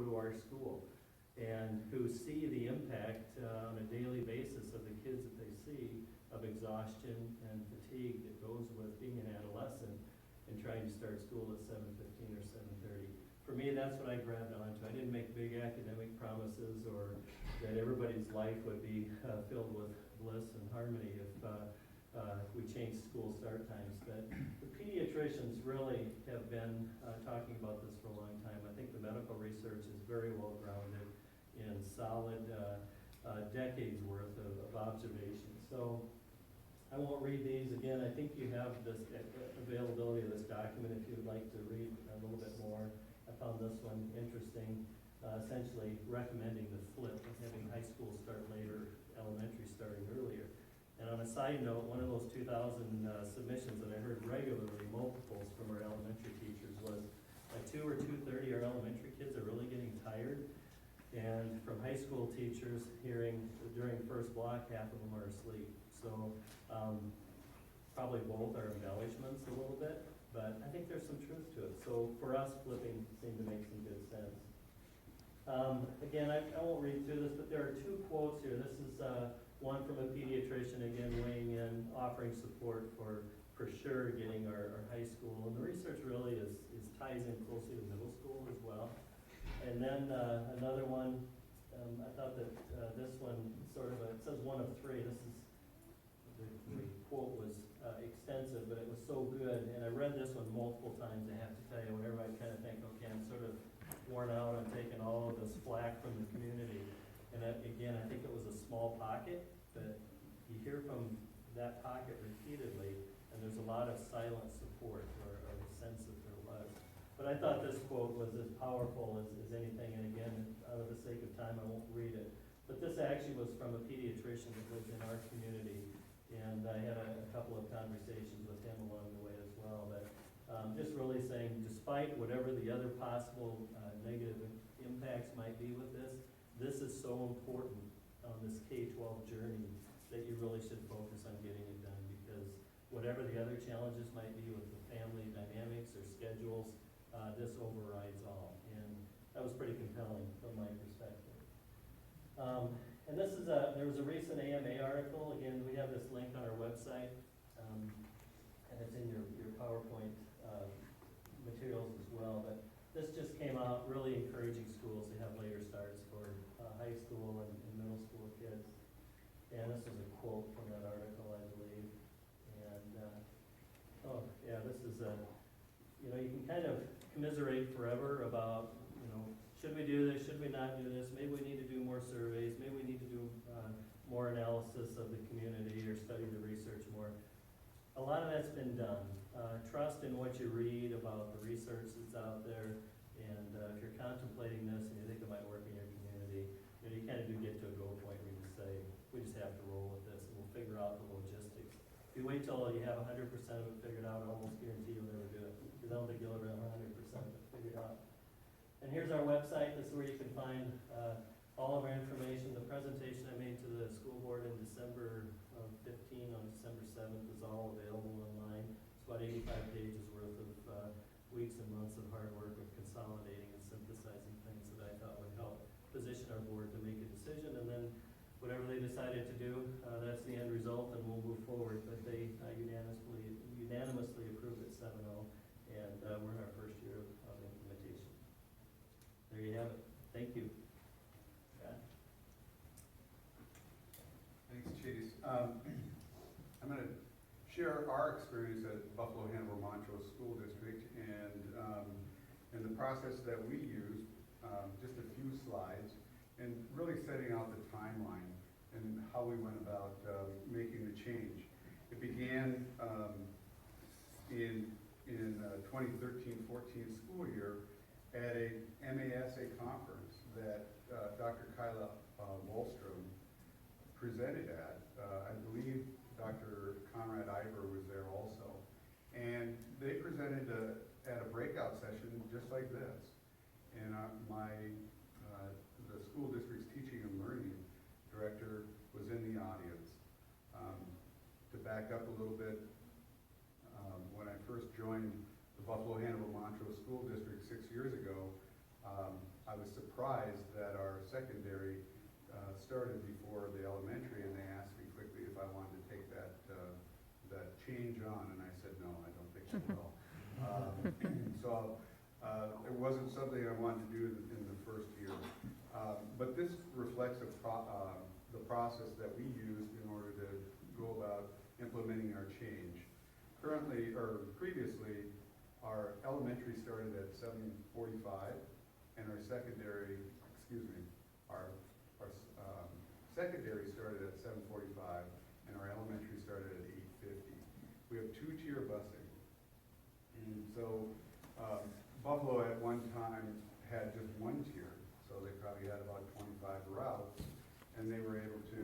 to our school and who see the impact on a daily basis of the kids that they see of exhaustion and fatigue that goes with being an adolescent and trying to start school at 7:15 or 7:30. For me, that's what I grabbed onto. I didn't make big academic promises or that everybody's life would be filled with bliss and harmony if we changed school start times. But the pediatricians really have been talking about this for a long time. I think the medical research is very well grounded in solid decades worth of observations. So I won't read these again. I think you have this availability of this document if you would like to read a little bit more. I found this one interesting, essentially recommending the flip of having high school start later, elementary starting earlier. And on a side note, one of those 2,000 submissions that I heard regularly, multiples from our elementary teachers, was at 2 or 2:30 our elementary kids are really getting tired. And from high school teachers, hearing during first block, half of them are asleep. So probably both are embellishments a little bit, but I think there's some truth to it. So for us, flipping seemed to make some good sense. Again, I won't read through this, but there are two quotes here. This is one from a pediatrician, again, weighing in, offering support for sure getting our high school. And the research really ties in closely to middle school as well. And then another one, I thought that this one it says one of three. This is, the quote was extensive, but it was so good. And I read this one multiple times, I have to tell you, whenever I kind of think, okay, I'm sort of worn out, I'm taking all of this flack from the community. And again, I think it was a small pocket, but you hear from that pocket repeatedly, and there's a lot of silent support or a sense that there was. But I thought this quote was as powerful as anything, and again, out of the sake of time, I won't read it. But this actually was from a pediatrician that lives in our community, and I had a couple of conversations with him along the way as well. But just really saying, despite whatever the other possible negative impacts might be with this is so important on this K-12 journey that you really should focus on getting it done, because whatever the other challenges might be with the family dynamics or schedules, this overrides all. And that was pretty compelling from my perspective. And this is there was a recent AMA article. Again, we have this link on our website, and it's in your PowerPoint materials as well. But this just came out, really encouraging schools to have later starts for high school and middle school kids. And this is a quote from that article, I believe. And this is you can kind of commiserate forever about, should we do this, should we not do this, maybe we need to do more surveys, maybe we need to do more analysis of the community or study the research more. A lot of that's been done. Trust in what you read about the research that's out there, and if you're contemplating this and you think it might work in your community, you kind of do get to a go point where you say, we just have to roll with this and we'll figure out the logistics. If you wait till you have 100% of it figured out, I almost guarantee you'll never do it, because I don't think you'll ever have 100% of it figured out. And here's our website. This is where you can find all of our information. The presentation I made to the school board in December of 15 on December 7th is all available online. It's about 85 pages worth of weeks and months of hard work with consolidating and synthesizing things that I thought would help position our board to make a decision. And then whatever they decided to do, that's the end result, and we'll move forward. But they unanimously approved it 7-0, and we're in our first year of implementation. There you have it. Thank you. Scott? Thanks, Chase. I'm going to share our experience at Buffalo Hanover Montrose School District, and the process that we used, just a few slides, and really setting out the timeline and how we went about making the change. It began in 2013-14 school year at a MASA conference that Dr. Kyla Wallstrom presented at. I believe Dr. Conrad Iver was there also. And they presented at a breakout session just like this. And the school district's teaching and learning director was in the audience. To back up a little bit, when I first joined the Buffalo Hanover Montrose School District 6 years ago, I was surprised surprised that our secondary started before the elementary, and they asked me quickly if I wanted to take that change on, and I said, no, I don't think I will. So it wasn't something I wanted to do in the first year. But this reflects the process that we used in order to go about implementing our change. Currently, or previously, our elementary started at 7:45, and our secondary, our secondary started at 7:45, and our elementary started at 8:50. We have two-tier busing, and so Buffalo at one time had just one tier, so they probably had about 25 routes, and they were able to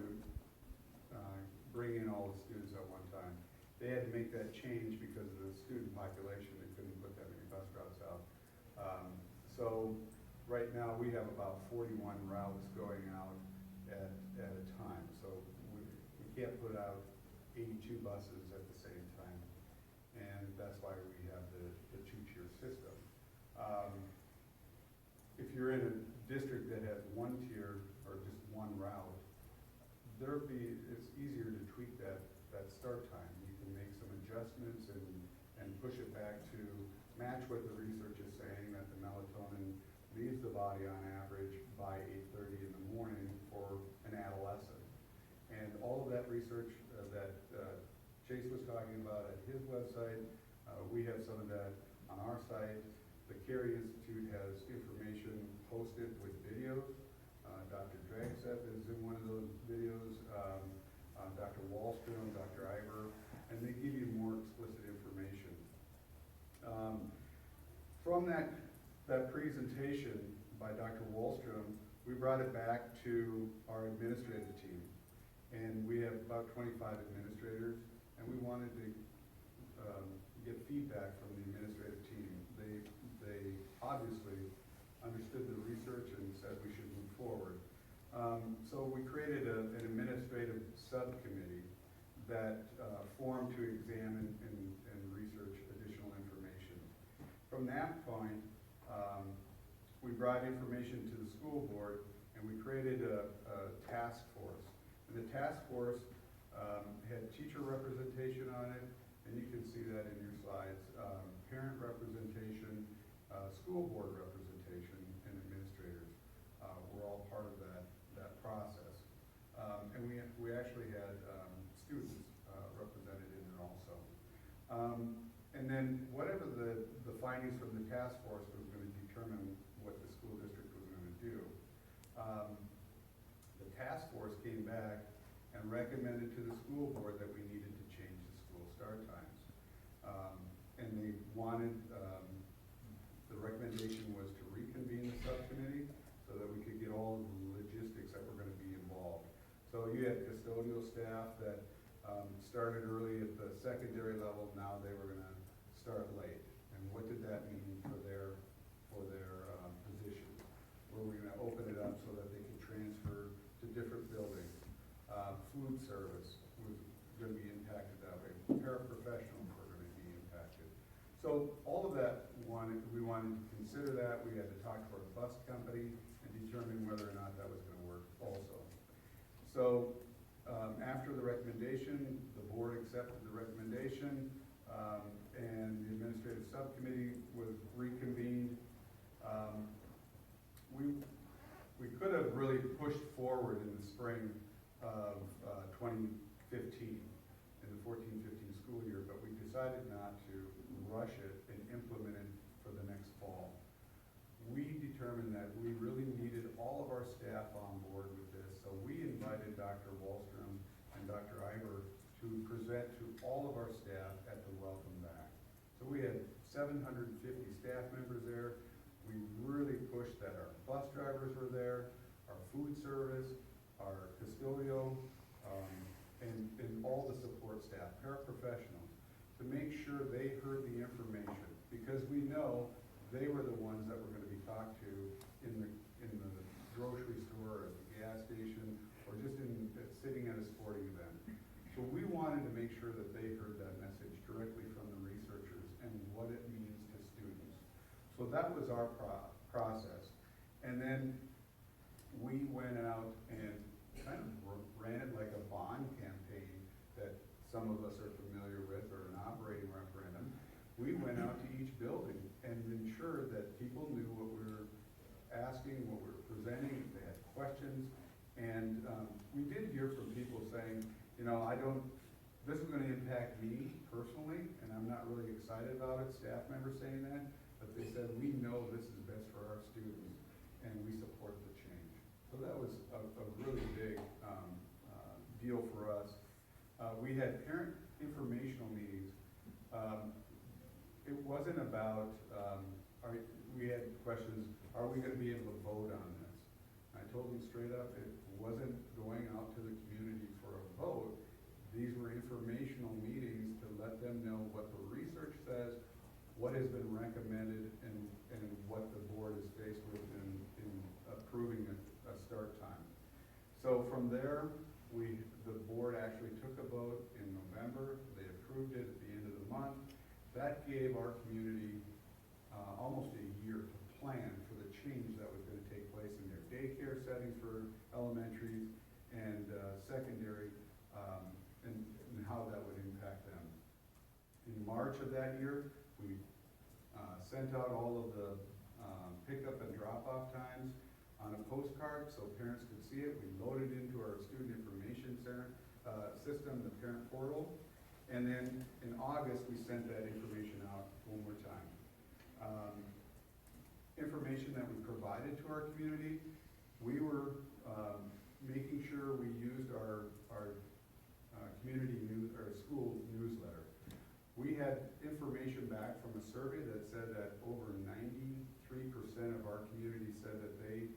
bring in all the students at one time. They had to make that change because of the student population. They couldn't put that many bus routes out. So right now we have about 41 routes going out at a time. So we can't put out 82 buses at the same time. And that's why we have the two-tier system. If you're in a district that has one tier or just one route, it's easier to tweak that start time. You can make some adjustments and push it back to match what the research is saying, that the melatonin leaves the body on average by 8:30 in the morning for an adolescent. And all of that research that Chace was talking about at his website, we have some of that on our site. The Carey Institute has information posted with videos. Dr. Dragseth is in one of those videos, Dr. Wallstrom, Dr. Iver, and they give you more explicit information. From that presentation by Dr. Wallstrom, we brought it back to our administrative team. And we have about 25 administrators, and we wanted to get feedback from the administrative team. They obviously understood the research and said we should move forward. So we created an administrative subcommittee that formed to examine and research additional information. From that point, we brought information to the school board, and we created a task force. And the task force had teacher representation on it, and you can see that in your slides, parent representation, school board representation, and administrators were all part of that process. And we actually had students represented in it also. And then whatever the findings from the task force was going to determine what the school district was going to do. The task force came back and recommended to the school board that we needed to change the school start times. And they wanted, the recommendation was to reconvene the subcommittee so that we could get all of the logistics that were going to be involved. So you had custodial staff that started early at the secondary level. Now they were going to start late. And what did that mean for their positions? Were we going to open it up so that they could transfer to different buildings? Food service was going to be impacted that way. Paraprofessionals were going to be impacted. So all of that we wanted to consider that. We had to talk to our bus company and determine whether or not that was going to work also. So after the recommendation, the board accepted the recommendation, and the administrative subcommittee was reconvened. We could have really pushed forward in the spring of 2015, in the 14-15 school year, but we decided not to rush it and implement it for the next fall. We determined that we really needed all of our staff on board with this, so we invited Dr. Wallstrom and Dr. Iver to present to all of our staff at the Welcome Back. So we had 750 staff members there. We really pushed that. Our bus drivers were there, our food service, our custodial, and all the support staff, paraprofessionals, to make sure they heard the information, because we know they were the ones that were going to be talked to in the grocery store, or at the gas station, or just sitting at a sporting event. So we wanted to make sure that they heard that message directly from the researchers and what it means to students. So that was our process. And then we went out and kind of ran it like a bond campaign that some of us are familiar with, or an operating referendum. We went out to each building and ensured that people knew what we were asking, what we were presenting, if they had questions. And we did hear from people saying, you know, this is going to impact me personally, and I'm not really excited about it, staff members saying that, but they said, we know this is best for our students, and we support the change. So that was a really big deal for us. We had parent informational meetings. It wasn't about, we had questions, are we going to be able to vote on this? I told them straight up, it wasn't going out to the community for a vote. These were informational meetings to let them know what the research says, what has been recommended, and what the board is faced with in approving a start time. So from there, the board actually took a vote in November. They approved it at the end of the month. That gave our community almost a year to plan for the change that was going to take place in their daycare settings for elementaries and secondary, and how that would impact them. In March of that year, we sent out all of the pickup and drop-off times on a postcard so parents could see it. We loaded into our student information center system, the parent portal, and then in August we sent that information out one more time. Information that we provided to our community, we were making sure we used our community news, or school newsletter. We had information back from a survey that said that over 93% of our community said that they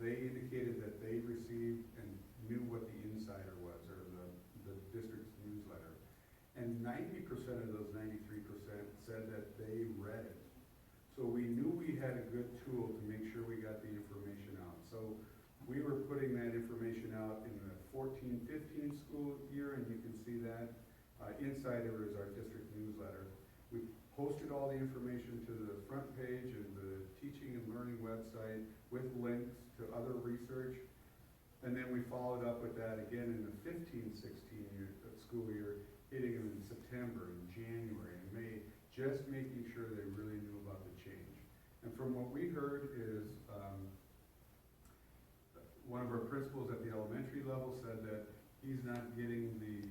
indicated that they received and knew what the insider was, or the district's newsletter. And 90% of those 93% said that they read it. So we knew we had a good tool to make sure we got the information out. So we were putting that information out in the 14-15 school year, and you can see that. Insider is our district newsletter. We posted all the information to the front page of the teaching and learning website with links to other research. And then we followed up with that again in the 15-16 school year, hitting them in September and January and May, just making sure they really knew about the change. And from what we heard is, one of our principals at the elementary level said that he's not getting the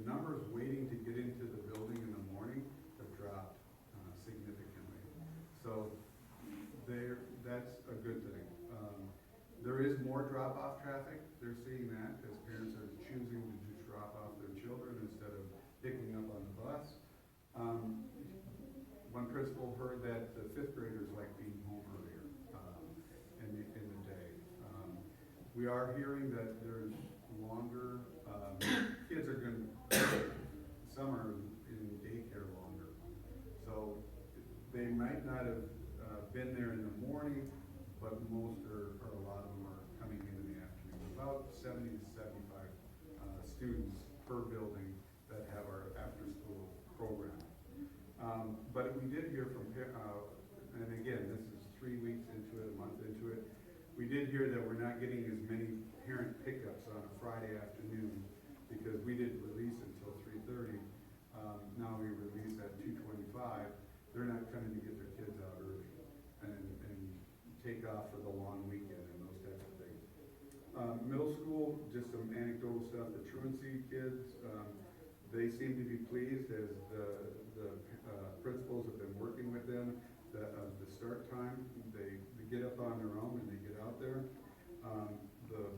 numbers waiting to get into the building in the morning have dropped significantly. So that's a good thing. There is more drop-off traffic. They're seeing that as parents are choosing to just drop off their children instead of picking up on the bus. One principal heard that the fifth graders like being home earlier in the day. We are hearing that there's longer, kids are going to, some are in daycare longer. So they might not have been there in the morning, but most or a lot of them are coming in the afternoon. About 70 to 75 students per building that have our after-school program. But we did hear from, and again, this is 3 weeks into it, a month into it, we did hear that we're not getting as many parent pickups on a Friday afternoon because we didn't release until 3:30. Now we release at 2:25. They're not coming to get their kids out early and take off for the long weekend and those types of things. Middle school, just some anecdotal stuff. The truancy kids, they seem to be pleased as the principals have been working with them. The start time, they get up on their own and they get out there. The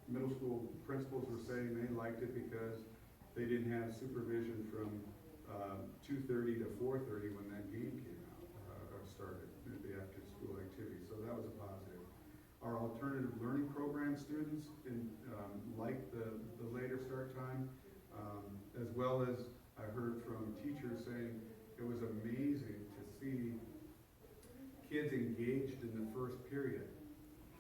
middle school principals were saying they liked it because they didn't have supervision from 2:30 to 4:30 when that game came out, or started, the after-school activity. So that was a positive. Our alternative learning program students liked the later start time, as well as I heard from teachers saying it was amazing to see kids engaged in the first period.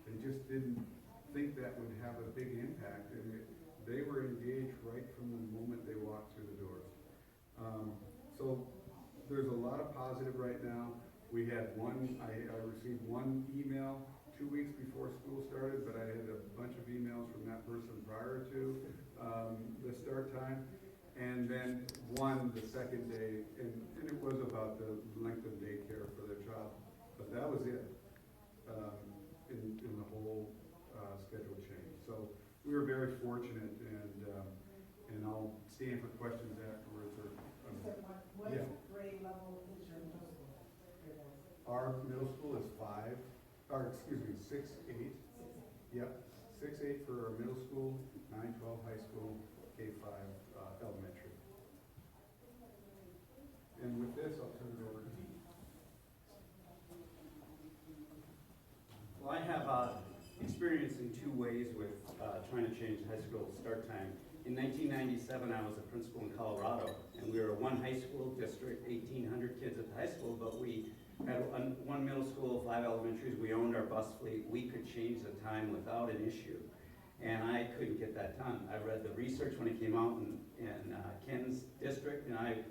They just didn't think that would have a big impact, and they were engaged right from the moment they walked through the doors. So there's a lot of positive right now. We had I received one email 2 2 weeks before school started, but I had a bunch of emails from that person prior to the start time. And then one the second day, and it was about the length of daycare for their child. But that was it in the whole schedule change. So we were very fortunate, and I'll stand for questions afterwards. What Yeah. grade level is your middle school? Our middle school is 6, 8. Yep, 6, 8 for our middle school, 9, 12 high school, K-5 elementary. And with this, I'll turn it over to Keith. Well, I have experience in two ways with trying to change high school start time. In 1997, I was a principal in Colorado, and we were a one high school district, 1,800 kids at the high school, but we had one middle school, 5 elementaries. We owned our bus fleet. We could change the time without an issue, and I couldn't get that done. I read the research when it came out in Ken's district, and I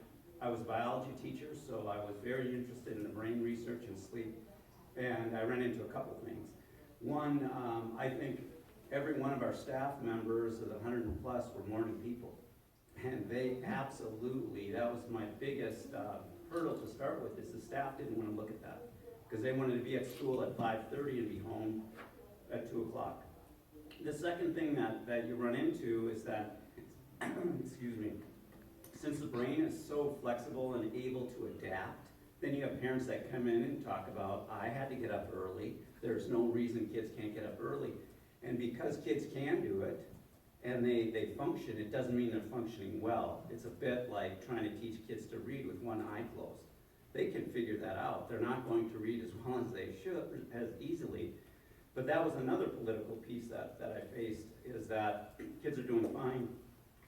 was a biology teacher, so I was very interested in the brain research and sleep, and I ran into a couple things. One, I think every one of our staff members of the 100 and plus were morning people. And they absolutely, that was my biggest hurdle to start with, is the staff didn't want to look at that. Because they wanted to be at school at 5:30 and be home at 2 o'clock. The second thing that you run into is that, excuse me, since the brain is so flexible and able to adapt, then you have parents that come in and talk about, I had to get up early. There's no reason kids can't get up early. And because kids can do it, and they function, it doesn't mean they're functioning well. It's a bit like trying to teach kids to read with one eye closed. They can figure that out. They're not going to read as well as they should, as easily. But that was another political piece that I faced, is that kids are doing fine,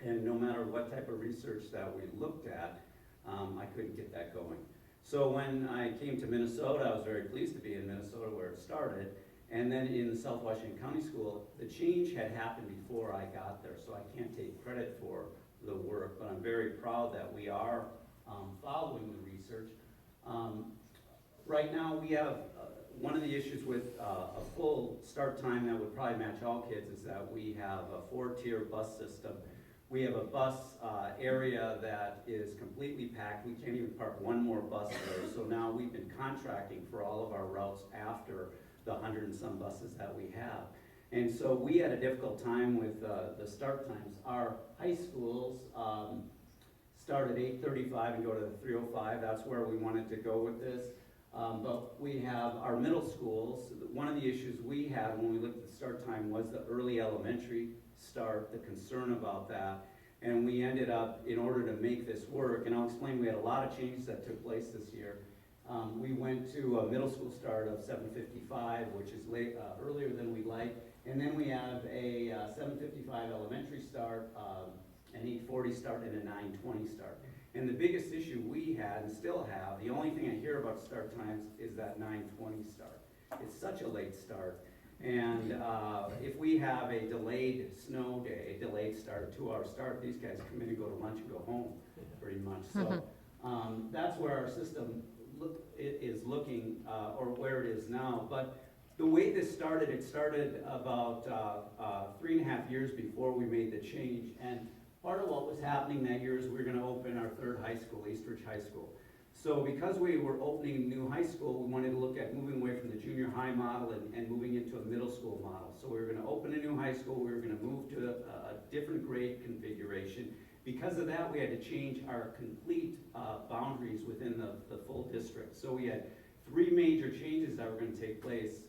and no matter what type of research that we looked at, I couldn't get that going. So when I came to Minnesota, I was very pleased to be in Minnesota where it started. And then in the South Washington County School, the change had happened before I got there, so I can't take credit for the work, but I'm very proud that we are following the research. Right now, we have, one of the issues with a full start time that would probably match all kids is that we have a 4-tier bus system. We have a bus area that is completely packed. We can't even park one more bus there, so now we've been contracting for all of our routes after the 100 and some buses that we have. And so we had a difficult time with the start times. Our high schools start at 8:35 and go to the 3:05. That's where we wanted to go with this. But we have our middle schools. One of the issues we had when we looked at the start time was the early elementary start, the concern about that. And we ended up, in order to make this work, and I'll explain, we had a lot of changes that took place this year. We went to a middle school start of 7:55, which is late, earlier than we'd like. And then we have a 7:55 elementary start, an 8:40 start, and a 9:20 start. And the biggest issue we had and still have, the only thing I hear about start times is that 9:20 start. It's such a late start. And if we have a delayed snow day, delayed start, a 2-hour start, these guys come in and go to lunch and go home, pretty much. So that's where our system is looking, or where it is now. But the way this started, it started about 3.5 years before we made the change. And part of what was happening that year is we were going to open our 3rd high school, Eastridge High School. So because we were opening new high school, we wanted to look at moving away from the junior high model and moving into a middle school model. So we were going to open a new high school, we were going to move to a different grade configuration. Because of that, we had to change our complete boundaries within the full district. So we had 3 major changes that were going to take place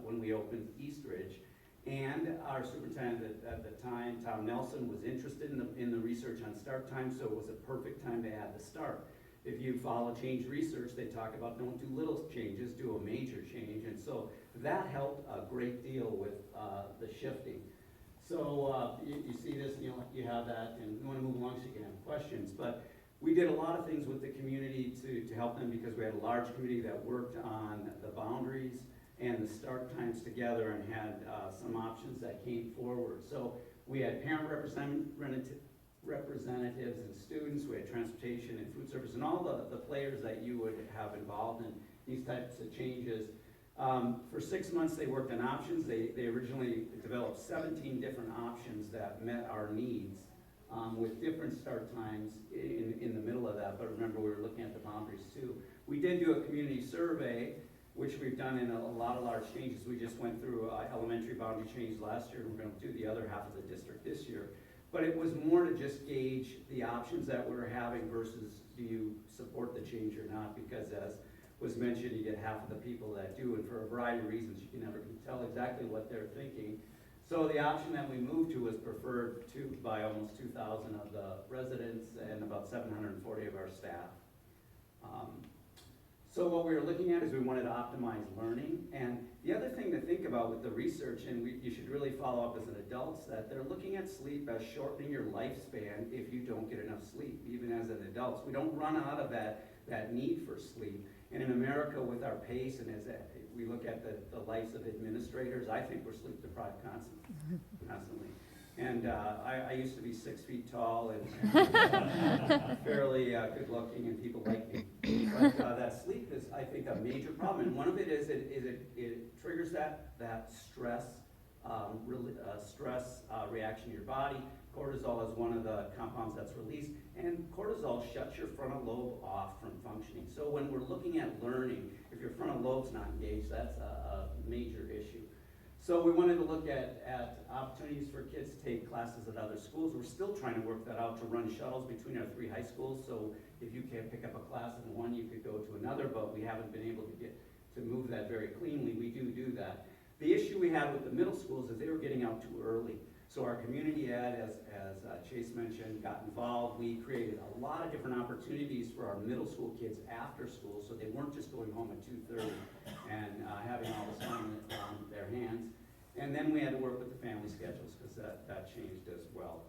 when we opened Eastridge. And our superintendent at the time, Tom Nelson, was interested in the research on start time, so it was a perfect time to add the start. If you follow change research, they talk about don't do little changes, do a major change. And so that helped a great deal with the shifting. So you see this, and you have that, and you want to move along so you can have questions. But we did a lot of things with the community to help them, because we had a large committee that worked on the boundaries and the start times together and had some options that came forward. So we had parent representatives and students, we had transportation and food service, and all the players that you would have involved in these types of changes. For 6 months, they worked on options. They originally developed 17 different options that met our needs, with different start times in the middle of that, but remember, we were looking at the boundaries too. We did do a community survey, which we've done in a lot of large changes. We just went through elementary boundary change last year, and we're gonna do the other half of the district this year. But it was more to just gauge the options that we're having versus do you support the change or not, because as was mentioned, you get half of the people that do, and for a variety of reasons, you can never tell exactly what they're thinking. So the option that we moved to was preferred by almost 2,000 of the residents and about 740 of our staff. So what we were looking at is we wanted to optimize learning, and the other thing to think about with the research, and you should really follow up as an adult, that they're looking at sleep as shortening your lifespan if you don't get enough sleep, even as an adult. We don't run out of that need for sleep. And in America, with our pace, and as we look at the lives of administrators, I think we're sleep deprived constantly. And I used to be 6 feet tall and fairly good looking, and people like me. But that sleep is, I think, a major problem. And one of it is it triggers that stress, reaction in your body. Cortisol is one of the compounds that's released, and cortisol shuts your frontal lobe off from functioning. So when we're looking at learning, if your frontal lobe's not engaged, that's a major issue. So we wanted to look at opportunities for kids to take classes at other schools. We're still trying to work that out to run shuttles between our 3 high schools. So if you can't pick up a class in one, you could go to another, but we haven't been able to move that very cleanly. We do that. The issue we had with the middle schools is they were getting out too early. So our community ed, as Chace mentioned, got involved. We created a lot of different opportunities for our middle school kids after school, so they weren't just going home at 2:30 and having all this time on their hands. And then we had to work with the family schedules, because that changed as well.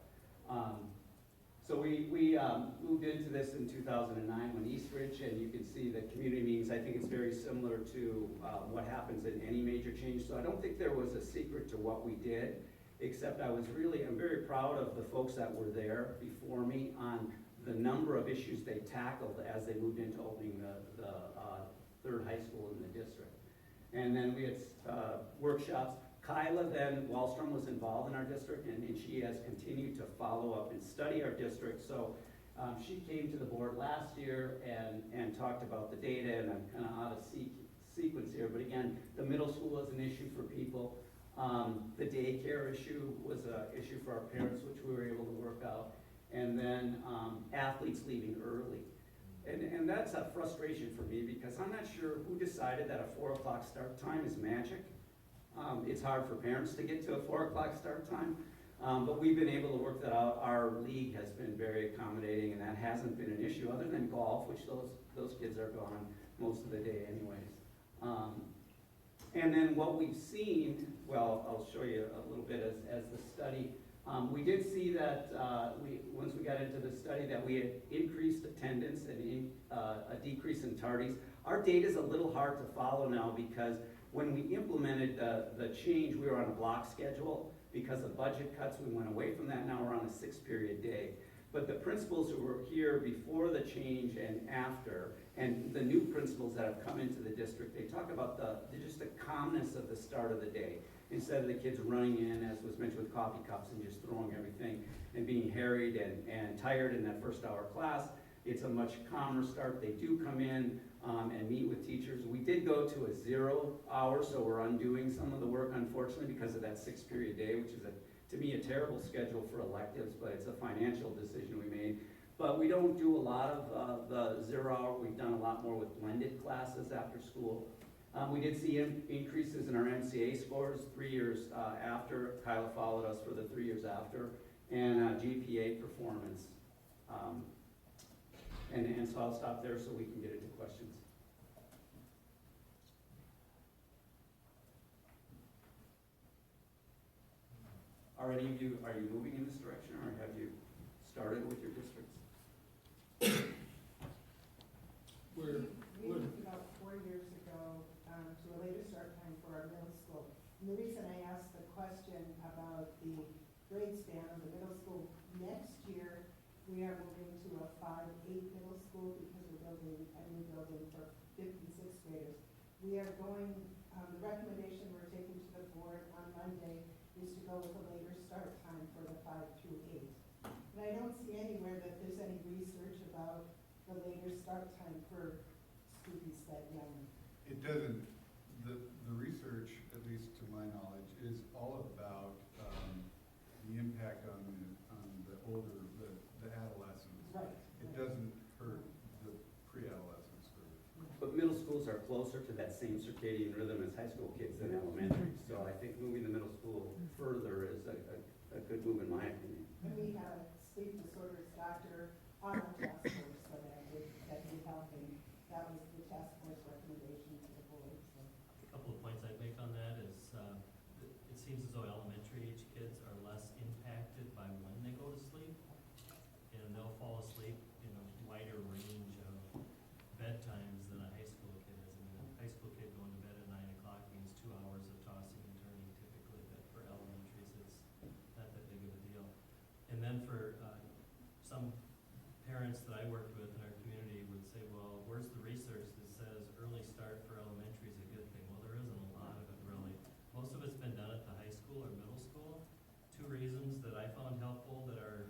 So we moved into this in 2009 when Eastridge, and you can see the community meetings. I think it's very similar to what happens in any major change. So I don't think there was a secret to what we did, except I'm very proud of the folks that were there before me on the number of issues they tackled as they moved into opening the 3rd high school in the district. And then we had workshops. Kyla then Wallstrom was involved in our district, and she has continued to follow up and study our district. So she came to the board last year and talked about the data, and I'm kind of out of sequence here, but again, the middle school is an issue for people. The daycare issue was an issue for our parents, which we were able to work out. And then athletes leaving early. And that's a frustration for me, because I'm not sure who decided that a 4 o'clock start time is magic. It's hard for parents to get to a 4 o'clock start time, but we've been able to work that out. Our league has been very accommodating, and that hasn't been an issue, other than golf, which those kids are gone most of the day anyways. And then what we've seen, well, I'll show you a little bit as the study. We did see that once we got into the study, that we had increased attendance and a decrease in tardies. Our data is a little hard to follow now, because when we implemented the change, we were on a block schedule. Because of budget cuts, we went away from that. Now we're on a 6-period day. But the principals who were here before the change and after, and the new principals that have come into the district, they talk about just the calmness of the start of the day. Instead of the kids running in, as was mentioned, with coffee cups and just throwing everything and being harried and tired in that first hour class, it's a much calmer start. They do come in and meet with teachers. We did go to a 0 hour, so we're undoing some of the work, unfortunately, because of that 6-period day, which is, to me, a terrible schedule for electives, but it's a financial decision we made. But we don't do a lot of the 0 hour. We've done a lot more with blended classes after school. We did see increases in our MCA scores 3 years after. Kyla followed us for the 3 years after, and GPA performance. And so I'll stop there so we can get into questions. Are you moving in this direction, or have you started with your districts? We moved about 4 years ago to a later start time for our middle school. And the reason I asked the question about the grade span of the middle school, next year we are moving to a 5-8 middle school, because we're building a new building for 5th and 6th graders. We are going go with a later start time for the 5 through 8. And I don't see anywhere that there's any research about the later start time for students that young. It doesn't, the research, at least to my knowledge, is all about the impact on the older, the adolescents. Right. It doesn't hurt the pre-adolescents group. But middle schools are closer to that same circadian rhythm as high school kids than elementary. So I think moving the middle school further is a good move in my opinion. And we had a sleep disorders doctor on our task force, so that would help, and that was the task force recommendation to the board, so. A couple of points I'd make on that is, it seems as though elementary age kids are less impacted by when they go to sleep. And they'll fall asleep in a wider range of bedtimes than a high school kid is. I mean, a high school kid going to bed at 9 o'clock means 2 hours of tossing and turning typically, but for elementaries, it's not that big of a deal. And then for, some parents that I worked with in our community would say, well, where's the research that says early start for elementary is a good thing? Well, there isn't a lot of it really. Most of it's been done at the high school or middle school. Two reasons that I found helpful that are,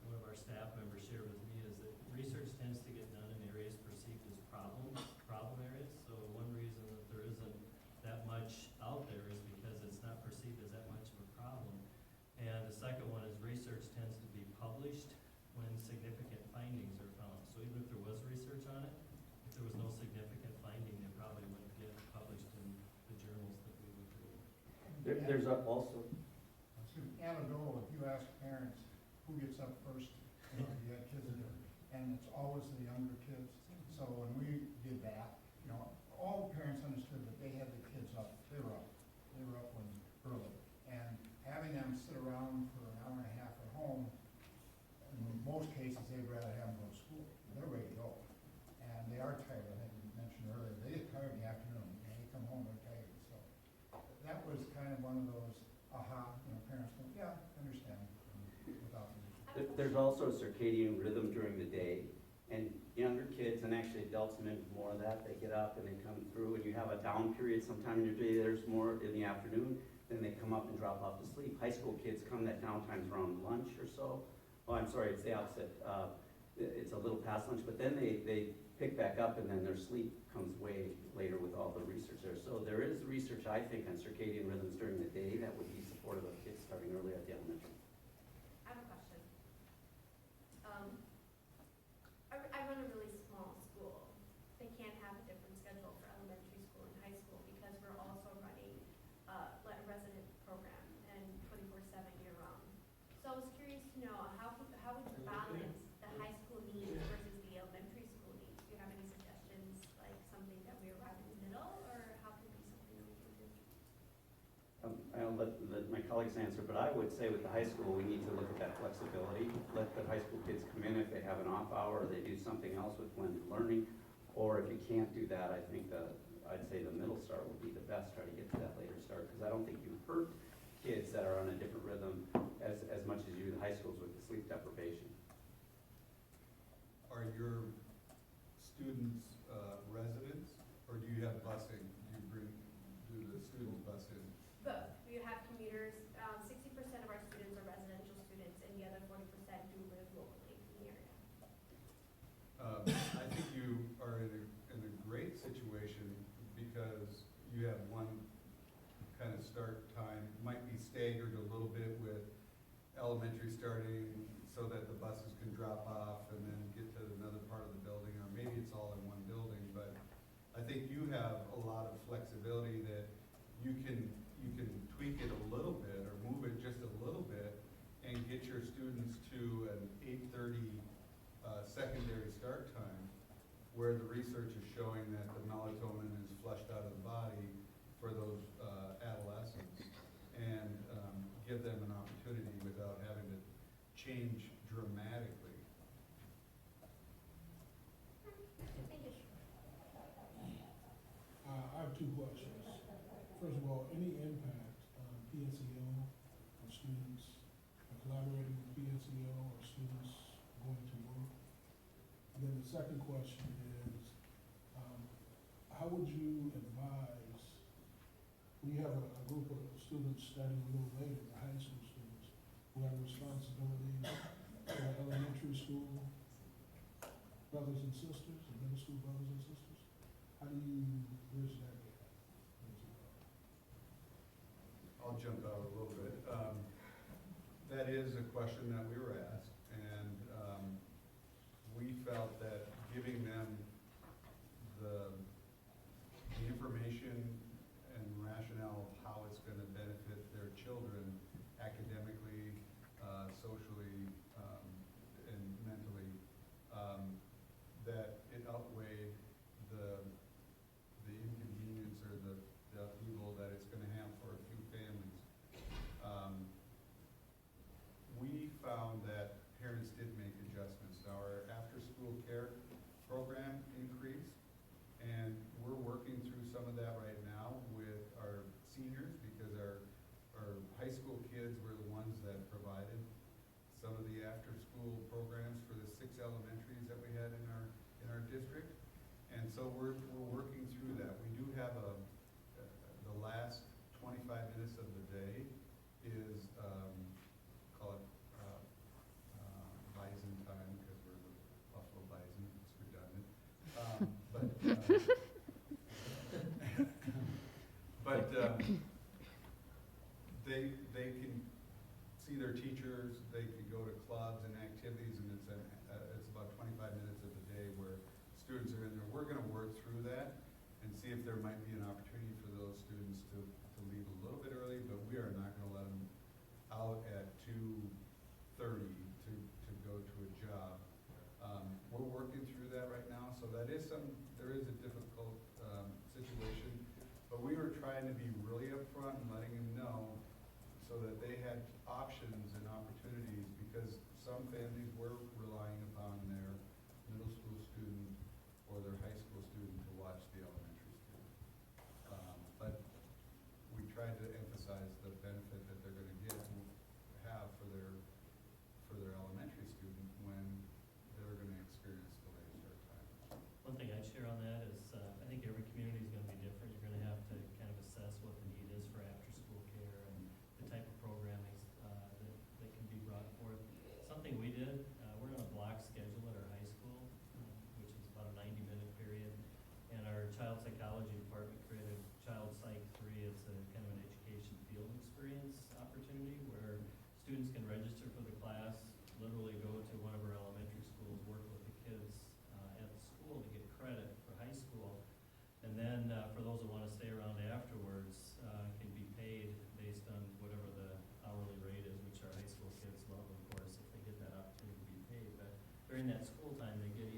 one of our staff members shared with me is that research tends to get done in areas perceived as problem areas. So one reason that there isn't that much out there is because it's not perceived as that much of a problem. And the second one is research tends to be published when significant findings are found. So even if there was research on it, if there was no significant finding, they probably wouldn't get published in the journals that we would read. There's also, Anecdotal, if you ask parents who gets up first, you have kids in there, and it's always the younger kids. So when we did that, all the parents understood that they had the kids up, they were up when early. And having them sit around for an hour and a half at home, in most cases, they'd rather have them go to school. They're ready to go. And they are tired, I think you mentioned earlier, they get tired in the afternoon, and they come home, they're tired. So that was kind of one of those, parents go, yeah, I understand, without the there's also a circadian rhythm during the day. And younger kids, and actually adults mimic more of that, they get up and they come through, and you have a down period sometime in your day, there's more in the afternoon, then they come up and drop off to sleep. High school kids come, that downtime's around lunch or so. Oh, I'm sorry, it's the opposite. It's a little past lunch, but then they pick back up, and then their sleep comes way later with all the research there. So there is research, I think, on circadian rhythms during the day that would be supportive of kids starting early at the elementary. I have a question. I run a really small school. They can't have a different schedule for elementary school and high school because we're also running a resident program and 24/7 year-round. So I was curious to know, how would you balance the high school needs versus the elementary school needs? Do you have any suggestions, like something that we arrive in the middle, or how can it be something that we can do? I'll let my colleagues answer, but I would say with the high school, we need to look at that flexibility. Let the high school kids come in if they have an off hour, or they do something else with blended learning. Or if you can't do that, I think I'd say the middle start would be the best, try to get to that later start, because I don't think you hurt kids that are on a different rhythm as much as you do the high schools with the sleep deprivation. Are your students residents, or do you have busing? Do the students bus in? Both. We have commuters. 60% of our students are residential students, and the other 40% do live locally in the area. I think you are in a great situation because you have one kind of start time, might be staggered a little bit with elementary starting so that the buses can drop off and then get to another part of the building, or maybe it's all in one building, but I think you have a lot of flexibility that you can tweak it a little bit or move it just a little bit and get your students to an 8:30 secondary start time, where the research is showing that the melatonin is flushed out of the body for those adolescents, and give them an opportunity without having to change dramatically. Thank you. I have two questions. First of all, any impact on PSEO, on students collaborating with PSEO, or students going to work? And then the second question is, how would you advise, we have a group of students students starting a little later, the high school students, who have responsibilities for our elementary school brothers and sisters, and middle school brothers and sisters? How do you bridge that gap? I'll jump out a little bit. That is a question that we were asked, and we felt that giving them the information and rationale of how it's going to benefit their children academically, socially, and mentally, that it outweighed the inconvenience or the upheaval that it's going to have for a few families. We found that parents did make adjustments. Our after-school care program increased, and we're working through some of that right now with our seniors, because our high school kids were the ones that provided some of the after-school programs for the 6 elementaries that we had in our district. And so we're working through that. We do have the last 25 minutes of the day is, call it bison time, because we're the Buffalo Bison, it's redundant. They can see their teachers, they can go to clubs and activities, and it's about 25 minutes of the day where students are in there. We're going to work through that and see if there might be an opportunity for those students to leave a little bit early, but we are not going to let them out at 2:30 to go to a job. We're working through that right now, so there is a difficult situation, but we were trying to be really upfront and letting them know so that they had options and opportunities, because some families were relying upon their middle school student or their high school student to watch the elementary student. But we tried to emphasize the benefit that they're going to have for their elementary student when they're going to experience the later start time. One thing I'd share on that is, I think every community is gonna be different. You're gonna have to kind of assess what the need is for after-school care and the type of programming, that can be brought forth. Something we did, we're on a block schedule at our high school, which is about a 90-minute period. And our child psychology department created Child Psych 3. It's a kind of an education field experience opportunity where students can register for the class, literally go to one of our elementary schools, work with the kids at the school to get credit for high school. And then for those that want to stay around afterwards, can be paid based on whatever the hourly rate is, which our high school kids love, of course, if they get that opportunity to be paid. But during that school time, they get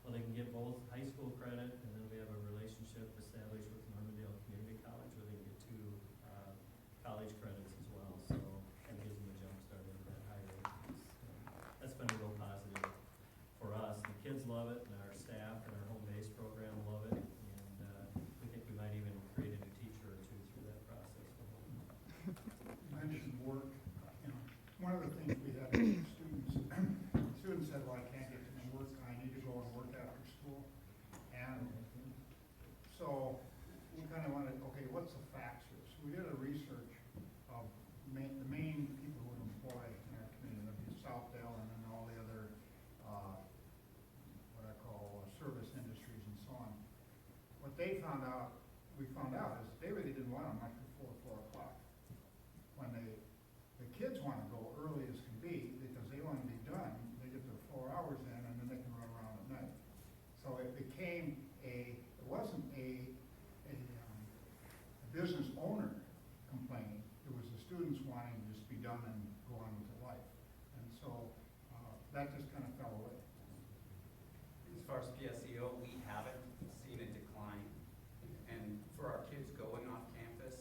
they can get both high school credit, and then we have a relationship established with Normandale Community College where they can get 2 college credits as well. So that gives them a jump start into that high rate. That's been a real positive for us. The kids love it, and our staff and our home-based program love it, and we think we might even create a new teacher or 2 through that process. You mentioned work, one of the things we had students said, well, I can't get to my work, I need to go and work after school. And so we kind of wanted, okay, what's the facts here? So we did a research of the main people who would employ in our community, that'd be Southdale and then all the other, what I call service industries and so on. What we found out is they really didn't want them like before 4 o'clock. When the kids want to go early as can be, because they want to be done, they get their 4 hours in, and then they can run around at night. So it became it wasn't a business owner complaining, it was the students wanting to just be done and go on with their life. And so that just kind of fell away. As far as PSEO, we haven't seen a decline. And for our kids going off campus,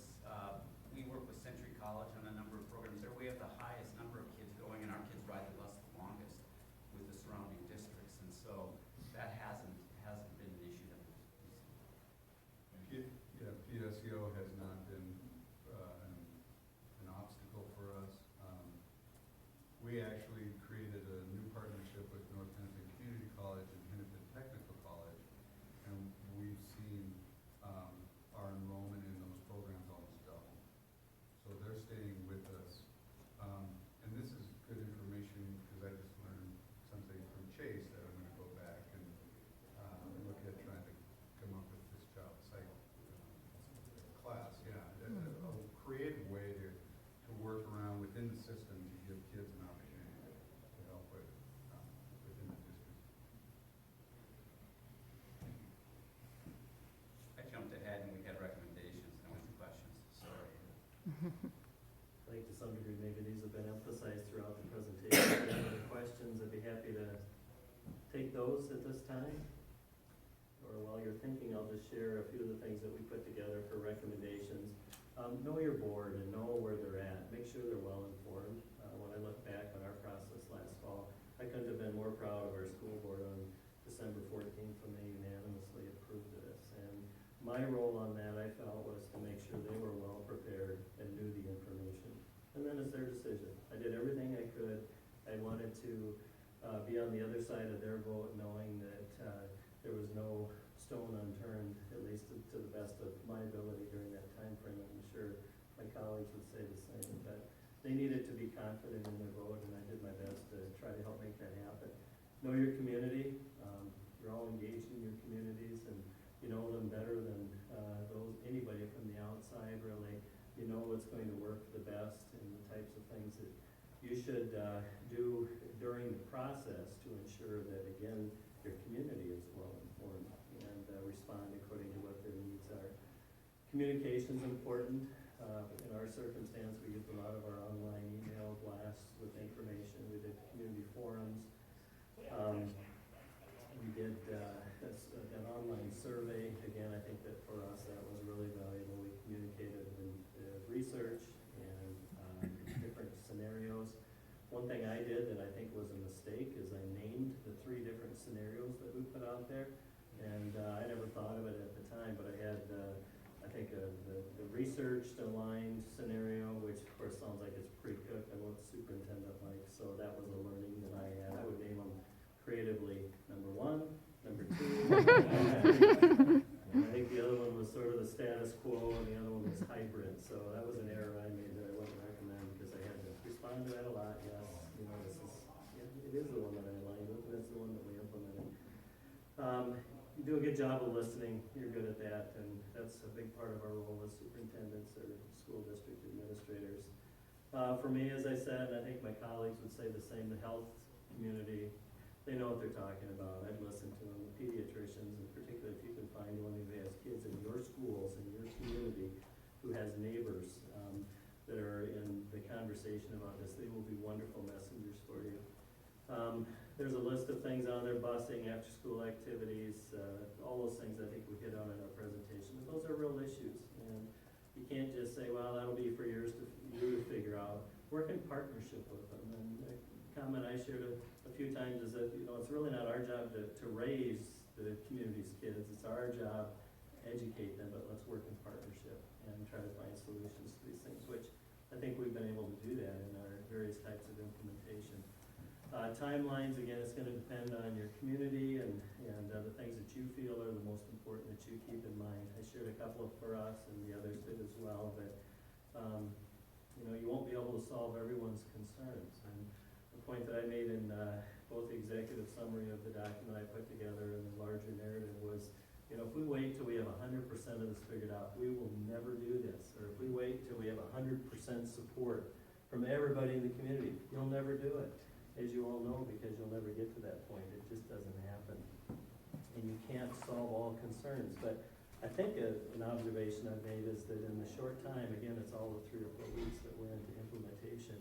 we work with Century College on a number of programs there. We have the highest number of kids going, and our kids ride the bus the longest with the surrounding districts. And so that hasn't been an issue that we've seen. Yeah, PSEO has not been an obstacle for us. We actually created a new partnership with North Hennepin Community College and Hennepin Technical College, and we've seen our enrollment in those programs almost double. questions, I'd be happy to take those at this time. Or while you're thinking, I'll just share a few of the things that we put together for recommendations. Know your board and know where they're at. Make sure they're well informed. When I look back on our process last fall, I couldn't have been more proud of our school board on December 14th when they unanimously approved of this. And my role on that, I felt, was to make sure they were well prepared and knew the information. And then it's their decision. I did everything I could. I wanted to be on the other side of their vote, knowing that there was no stone unturned, at least to the best of my ability during that time frame. I'm sure my colleagues would say the same, but they needed to be confident in their vote, and I did my best to try to help make that happen. Know your community. You're all engaged in your communities, and you know them better than anybody from the outside, really. You know what's going to work the best and the types of things that you should do during the process to ensure that, again, your community is well informed and respond according to what their needs are. Communication's important. In our circumstance, we used a lot of our online email blasts with information. We did community forums. We did an online survey. Again, I think that for us that was really valuable. We communicated in research and different scenarios. One thing I did that I think was a mistake is I named the 3 different scenarios that we put out there. And I never thought of it at the time, but I had, I think, the researched aligned scenario, which of course sounds like it's pre-cooked and what the superintendent likes. So that was a learning that I had. I would name them creatively number 1, number 2. And I think the other one was sort of the status quo and the other one was hybrid. So that was an error I made that I wouldn't recommend because I had to respond to that a lot. Yes, you know, it is the one that I aligned with, and it's the one that we implemented. You do a good job of listening. You're good at that, and that's a big part of our role as superintendents or school district administrators. For me, as I said, and I think my colleagues would say the same, the health community, they know what they're talking about. I'd listen to them. The pediatricians, in particular, if you can find one who has kids in your schools, in your community, who has neighbors that are in the conversation about this, they will be wonderful messengers for you. There's a list of things on there: busing, after-school activities, all those things I think we hit on in our presentation. But those are real issues, and you can't just say, well, that'll be for you to figure out. Work in partnership with them. And a comment I shared a few times is that, you know, it's really not our job to raise the community's kids. It's our job to educate them, but let's work in partnership and try to find solutions to these things, which I think we've been able to do that in our various types of implementation. Timelines, again, it's going to depend on your community and the things that you feel are the most important that you keep in mind. I shared a couple for us, and the others did as well, but you know, you won't be able to solve everyone's concerns. And the point that I made in both the executive summary of the document I put together and the larger narrative was, you know, if we wait till we have 100% of this figured out, we will never do this. Or if we wait till we have 100% support from everybody in the community, you'll never do it, as you all know, because you'll never get to that point. It just doesn't happen. And you can't solve all concerns. But I think an observation I've made is that in the short time, again, it's all of 3 or 4 weeks that we're into implementation,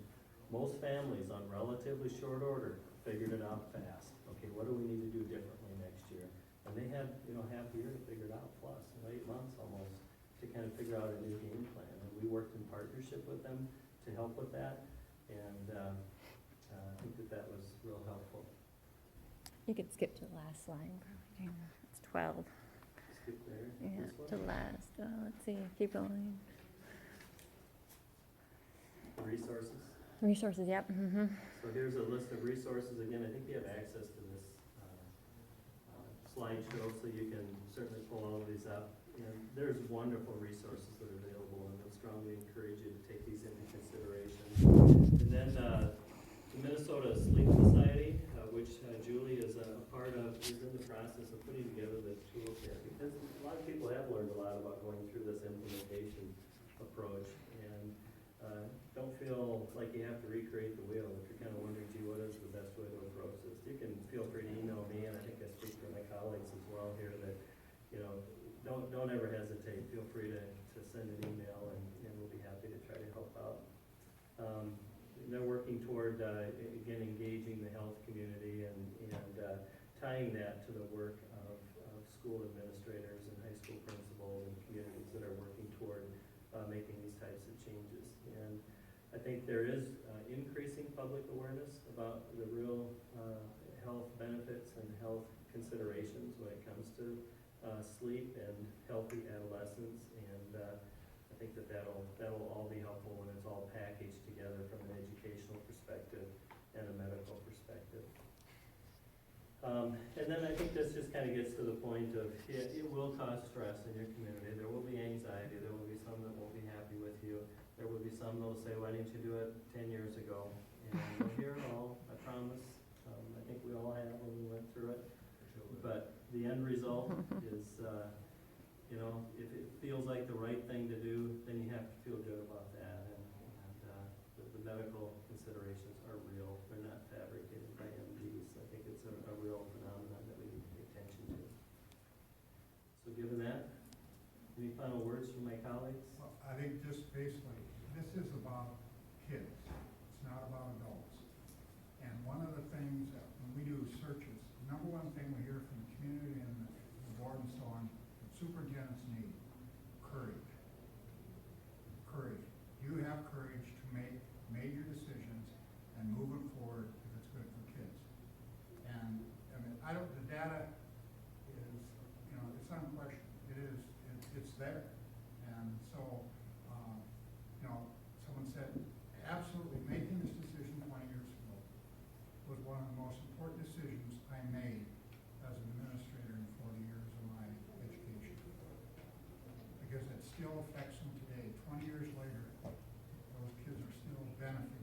most families on relatively short order figured it out fast. Okay, what do we need to do differently next year? And they had, you know, half a year to figure it out, plus, 8 months almost, to kind of figure out a new game plan. And we worked in partnership with them to help with that, and I think that was real helpful. You could skip to the last slide, probably. It's 12. Skip there. Yeah, This one? to last. Let's see, keep going. Resources. Resources, yep. Mm-hmm. So here's a list of resources. Again, I think you have access to this slideshow, so you can certainly pull all of these up. And there's wonderful resources that are available, and I would strongly encourage you to take these into consideration. And then the Minnesota Sleep Society, which Julie is a part of, is in the process of putting together the toolkit, because a lot of people have learned a lot about going through this implementation approach. And don't feel like you have to recreate the wheel. If you're kind of wondering, gee, what is the best way to approach this, you can feel free to email me, and I think I speak for my colleagues as well here, that, you know, don't ever hesitate. Feel free to send an email, and we'll be happy to try to help out. they're working toward, again, engaging the health community and tying that to the work of school administrators and high school principals and communities that are working toward making these types of changes. And I think there is increasing public awareness about the real health benefits and health considerations when it comes to sleep and healthy adolescence. And I think that'll all be helpful when it's all packaged together from an educational perspective and a medical perspective. And then I think this just kind of gets to the point of, it will cause stress in your community. There will be anxiety. There will be some that won't be happy with you. There will be some that will say, why didn't you do it 10 years ago? And we'll hear it all, I promise. I think we all have when we went through it. But the end result is, if it feels like the right thing to do, then you have to feel good about that. And the medical considerations are real. They're not fabricated by MDs. I think it's a real phenomenon that we need to pay attention to. So given that, any final words from my colleagues? Well, I think just basically, this is about kids. It's not about adults. And one of the things that when we do searches, the number one thing we hear from the community and the board and so on, that superintendents need courage. Courage. You have courage to make major decisions and move it forward if it's good for kids. And I mean, the data is, it's unquestioned. It's there. And so, someone said, absolutely, making this decision 20 years ago was one of the most important decisions I made as an administrator in 40 years of my education. Because it still affects them today. 20 years later, those kids are still benefiting